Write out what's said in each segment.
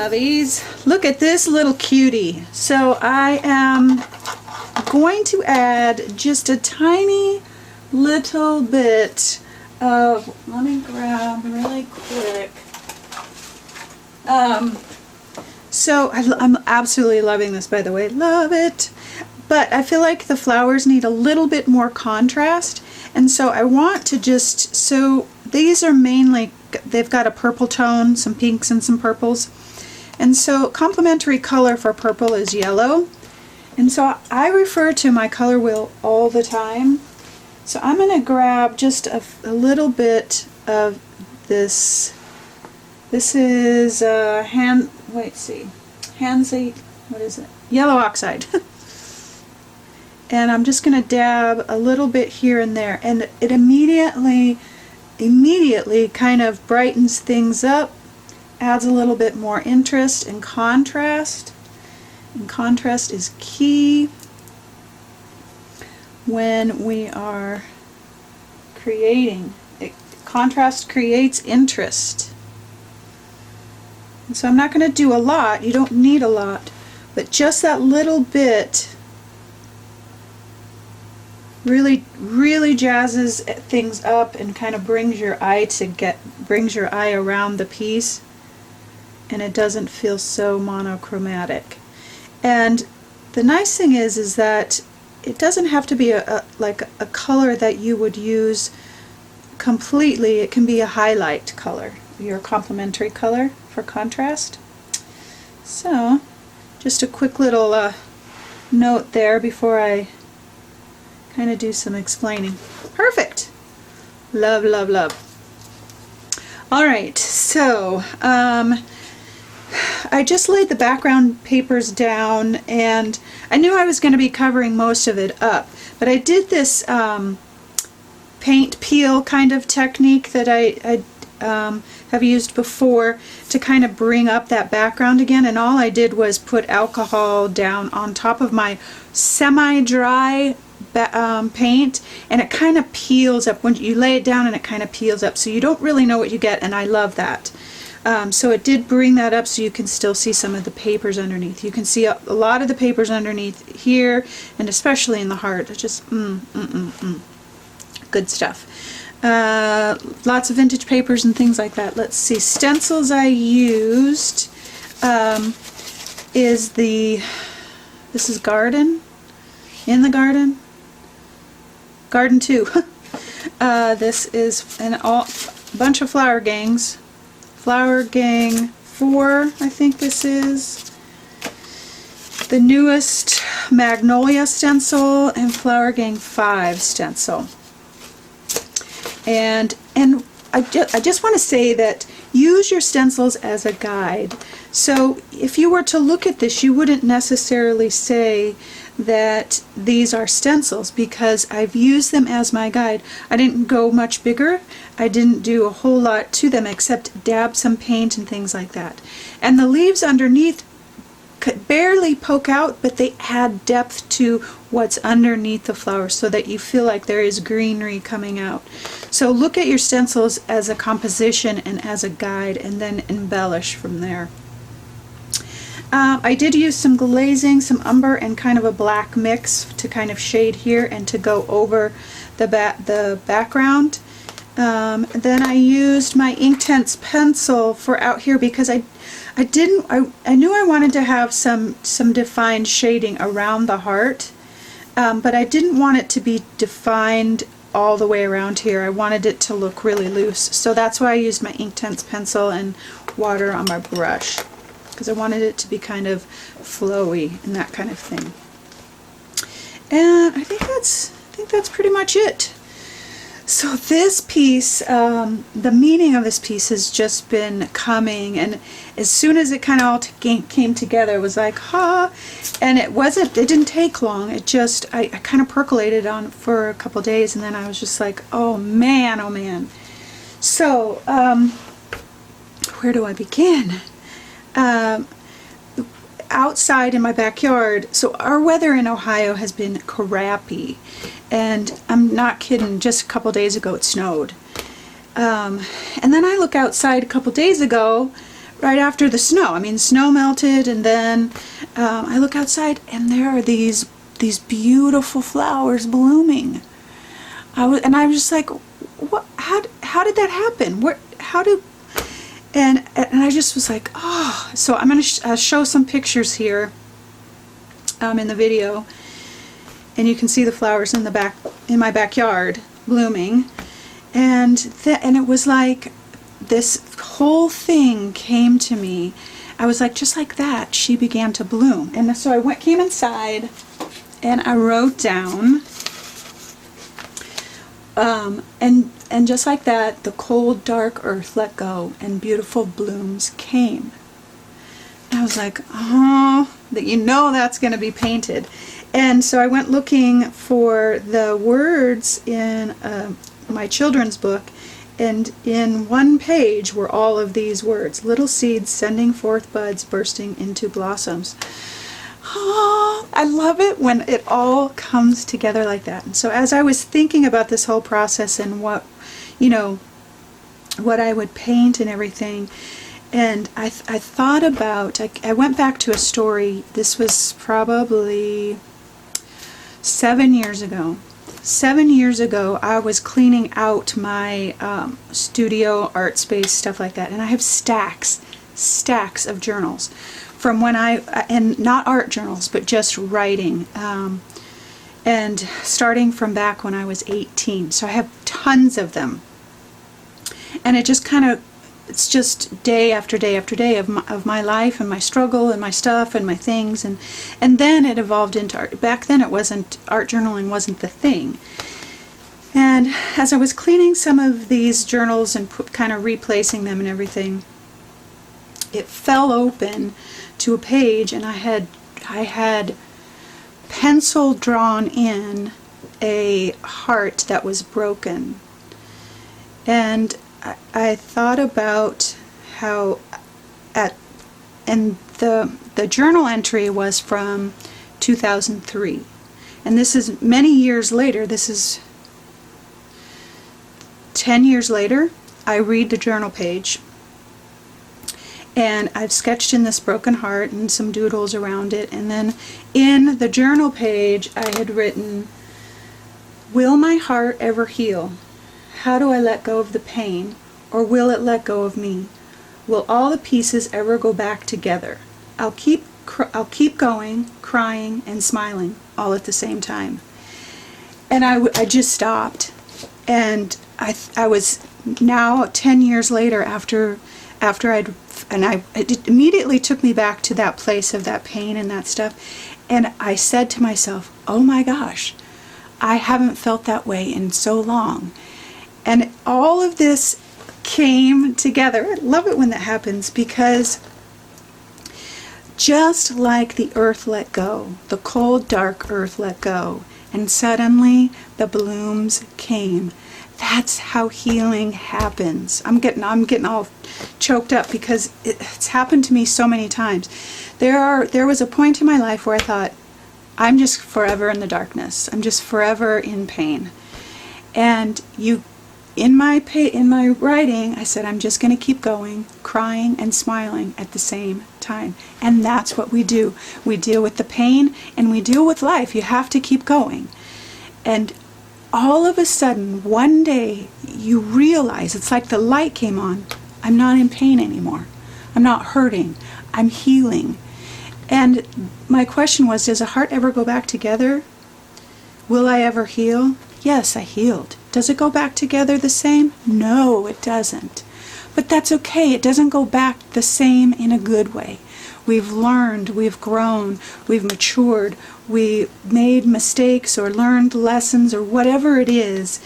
lovies, look at this little cutie. So I am going to add just a tiny little bit of, let me grab really quick. So I'm absolutely loving this, by the way, love it. But I feel like the flowers need a little bit more contrast, and so I want to just, so these are mainly, they've got a purple tone, some pinks and some purples, and so complementary color for purple is yellow, and so I refer to my color wheel all the time. So I'm going to grab just a little bit of this. This is Hansi, what is it? Yellow oxide. And I'm just going to dab a little bit here and there, and it immediately kind of brightens things up, adds a little bit more interest and contrast. And contrast is key when we are creating. Contrast creates interest. And so I'm not going to do a lot, you don't need a lot, but just that little bit really jazzes things up and kind of brings your eye around the piece, and it doesn't feel so monochromatic. And the nice thing is that it doesn't have to be like a color that you would use completely. It can be a highlight color, your complementary color for contrast. So just a quick little note there before I kind of do some explaining. Perfect. Love, love, love. Alright, so I just laid the background papers down, and I knew I was going to be covering most of it up, but I did this paint peel kind of technique that I have used before to kind of bring up that background again, and all I did was put alcohol down on top of my semi-dry paint, and it kind of peels up when you lay it down, and it kind of peels up, so you don't really know what you get, and I love that. So it did bring that up so you can still see some of the papers underneath. You can see a lot of the papers underneath here, and especially in the heart. It's just good stuff. Lots of vintage papers and things like that. Let's see, stencils I used is this is Garden, in the Garden, Garden 2. This is a bunch of Flower Gangs. Flower Gang 4, I think this is. The newest Magnolia stencil and Flower Gang 5 stencil. And I just want to say that use your stencils as a guide. So if you were to look at this, you wouldn't necessarily say that these are stencils, because I've used them as my guide. I didn't go much bigger. I didn't do a whole lot to them except dab some paint and things like that. And the leaves underneath could barely poke out, but they add depth to what's underneath the flower so that you feel like there is greenery coming out. So look at your stencils as a composition and as a guide, and then embellish from there. I did use some glazing, some umber, and kind of a black mix to kind of shade here and to go over the background. Then I used my Inktense pencil for out here because I knew I wanted to have some defined shading around the heart, but I didn't want it to be defined all the way around here. I wanted it to look really loose, so that's why I used my Inktense pencil and water on my brush, because I wanted it to be kind of flowy and that kind of thing. And I think that's pretty much it. So this piece, the meaning of this piece has just been coming, and as soon as it kind of all came together, it was like, ha, and it didn't take long. It just, I kind of percolated on for a couple days, and then I was just like, oh man, oh man. So, where do I begin? Outside in my backyard, so our weather in Ohio has been crappy, and I'm not kidding, just a couple days ago it snowed. And then I look outside a couple days ago, right after the snow. I mean, snow melted, and then I look outside, and there are these beautiful flowers blooming. I was just like, what? How did that happen? And I just was like, oh. So I'm going to show some pictures here in the video, and you can see the flowers in my backyard blooming, and it was like this whole thing came to me. I was like, just like that, she began to bloom. And so I came inside, and I wrote down, and just like that, the cold, dark earth let go, and beautiful blooms came. And I was like, oh, that's going to be painted. And so I went looking for the words in my children's book, and in one page were all of these words: little seeds sending forth buds, bursting into blossoms. Oh, I love it when it all comes together like that. And so as I was thinking about this whole process and what I would paint and everything, and I thought about, I went back to a story. This was probably 7 years ago. 7 years ago, I was cleaning out my studio, art space, stuff like that, and I have stacks of journals from when and not art journals, but just writing, and starting from back when I was 18. So I have tons of them, and it just it's just day after day after day of my life and my struggle and my stuff and my things, and then it evolved into art. Back then, art journaling wasn't the thing. And as I was cleaning some of these journals and kind of replacing them and everything, it fell open to a page, and I had pencil drawn in a heart that was broken. And I thought about how and the journal entry was from 2003, and this is many years later. This is 10 years later. I read the journal page, and I've sketched in this broken heart and some doodles around it, and then in the journal page I had written, "Will my heart ever heal? How do I let go of the pain, or will it let go of me? Will all the pieces ever go back together? I'll keep going, crying and smiling all at the same time." And I just stopped, and I was now 10 years later after it immediately took me back to that place of that pain and that stuff, and I said to myself, oh my gosh, I haven't felt that way in so long. And all of this came together. I love it when that happens, because just like the earth let go, the cold, dark earth let go, and suddenly the blooms came. That's how healing happens. I'm getting all choked up because it's happened to me so many times. There was a point in my life where I thought, I'm just forever in the darkness. I'm just forever in pain. And in my writing, I said, I'm just going to keep going, crying and smiling at the same time. And that's what we do. We deal with the pain, and we deal with life. You have to keep going. And all of a sudden, one day, you realize, it's like the light came on. I'm not in pain anymore. I'm not hurting. I'm healing. And my question was, does a heart ever go back together? Will I ever heal? Yes, I healed. Does it go back together the same? No, it doesn't. But that's okay. It doesn't go back the same in a good way. We've learned, we've grown, we've matured, we made mistakes or learned lessons or whatever it is,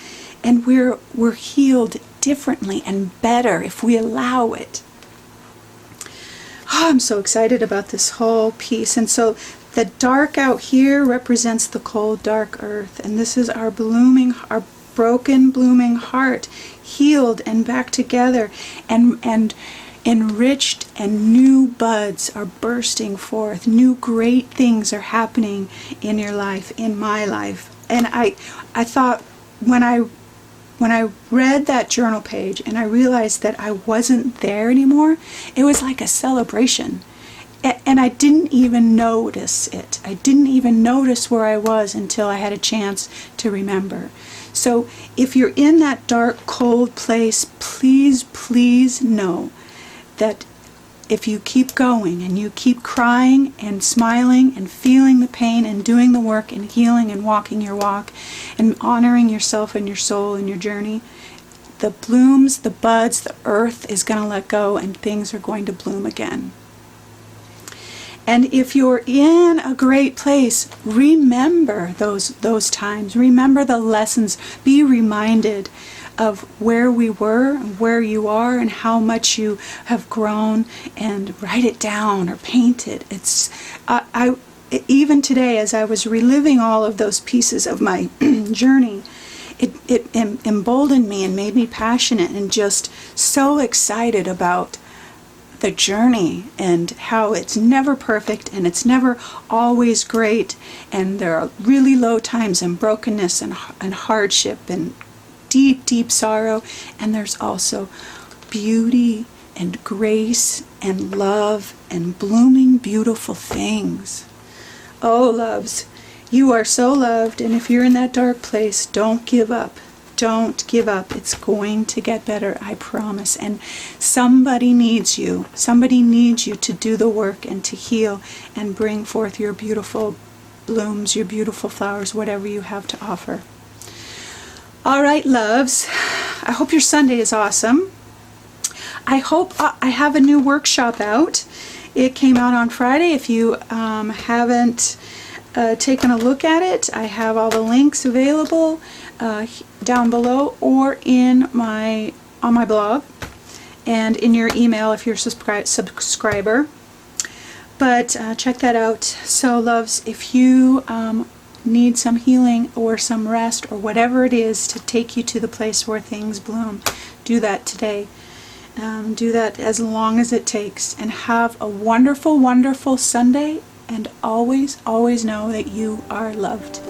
and we're healed differently and better if we allow it. Oh, I'm so excited about this whole piece. And so the dark out here represents the cold, dark earth, and this is our broken, blooming heart, healed and back together, and enriched, and new buds are bursting forth. New great things are happening in your life, in my life. And I thought, when I when I read that journal page and I realized that I wasn't there anymore, it was like a celebration. And I didn't even notice it. I didn't even notice where I was until I had a chance to remember. So if you're in that dark, cold place, please, please know that if you keep going and you keep crying and smiling and feeling the pain and doing the work and healing and walking your walk and honoring yourself and your soul and your journey, the blooms, the buds, the earth is going to let go and things are going to bloom again. And if you're in a great place, remember those times. Remember the lessons. Be reminded of where we were and where you are and how much you have grown, and write it down or paint it. It's even today, as I was reliving all of those pieces of my journey, it emboldened me and made me passionate and just so excited about the journey and how it's never perfect and it's never always great, and there are really low times and brokenness and hardship and deep, deep sorrow, and there's also beauty and grace and love and blooming beautiful things. Oh, loves, you are so loved, and if you're in that dark place, don't give up. Don't give up. It's going to get better, I promise. And somebody needs you. Somebody needs you to do the work and to heal and bring forth your beautiful blooms, your beautiful flowers, whatever you have to offer. All right, loves. I hope your Sunday is awesome. I hope I have a new workshop out. It came out on Friday. If you haven't taken a look at it, I have all the links available down below or on my blog and in your email if you're a subscriber. But check that out. So, loves, if you need some healing or some rest or whatever it is to take you to the place where things bloom, do that today. Do that as long as it takes, and have a wonderful, wonderful Sunday, and always, always know that you are loved.